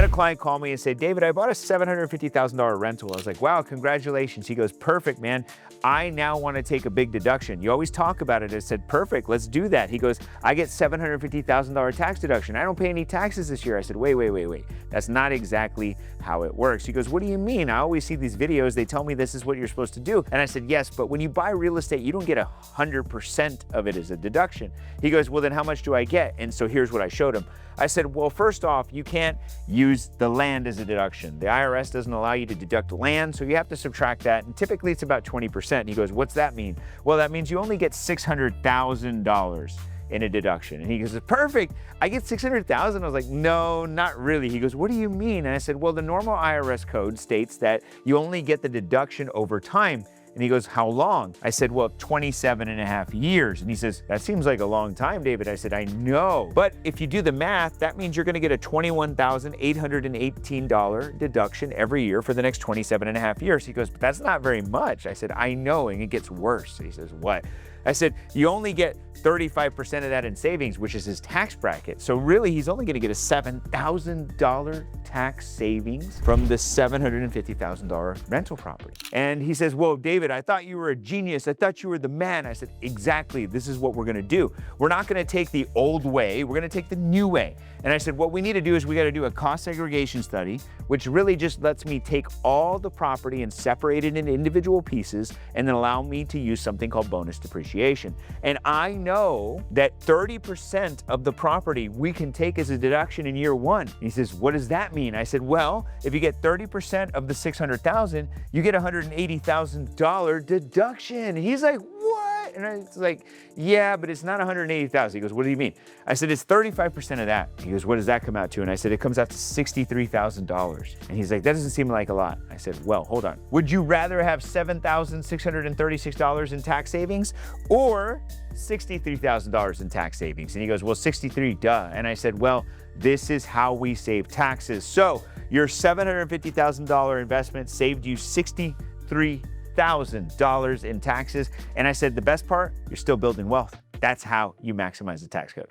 had a client call me and say, David, I bought a $750,000 rental. I was like, wow, congratulations. He goes, perfect, man. I now want to take a big deduction. You always talk about it. I said, perfect, let's do that. He goes, I get $750,000 tax deduction. I don't pay any taxes this year. I said, wait. That's not exactly how it works. He goes, what do you mean? I always see these videos. They tell me this is what you're supposed to do. And I said, yes, but when you buy real estate, you don't get 100% of it as a deduction. He goes, well, then how much do I get? And so here's what I showed him. I said, well, first off, you can't use the land as a deduction. The IRS doesn't allow you to deduct land, so you have to subtract that, and typically it's about 20%. He goes, what's that mean? Well, that means you only get $600,000 in a deduction. And he goes, perfect, I get $600,000. I was like, no, not really. He goes, what do you mean? And I said, well, the normal IRS code states that you only get the deduction over time. And he goes, how long? I said, well, 27.5 years. And he says, that seems like a long time, David. I said, I know. But if you do the math, that means you're gonna get a $21,818 deduction every year for the next 27.5 years. He goes, but that's not very much. I said, I know, and it gets worse. He says, what? I said, you only get 35% of that in savings, which is his tax bracket. So really, he's only gonna get a $7,000 tax savings from the $750,000 rental property. And he says, whoa, David, I thought you were a genius. I thought you were the man. I said, exactly, this is what we're gonna do. We're not gonna take the old way, we're gonna take the new way. And I said, what we need to do is we gotta do a cost segregation study, which really just lets me take all the property and separate it into individual pieces and then allow me to use something called bonus depreciation. And I know that 30% of the property we can take as a deduction in year one. He says, what does that mean? I said, well, if you get 30% of the $600,000, you get a $180,000 deduction. He's like, what? And I was like, yeah, but it's not 180,000. He goes, what do you mean? I said, it's 35% of that. He goes, what does that come out to? And I said, it comes out to $63,000. And he's like, that doesn't seem like a lot. I said, well, hold on. Would you rather have $7,636 in tax savings or $63,000 in tax savings? And he goes, well, 63, duh. And I said, well, this is how we save taxes. So your $750,000 investment saved you $63,000 in taxes. And I said, the best part, you're still building wealth. That's how you maximize the tax code.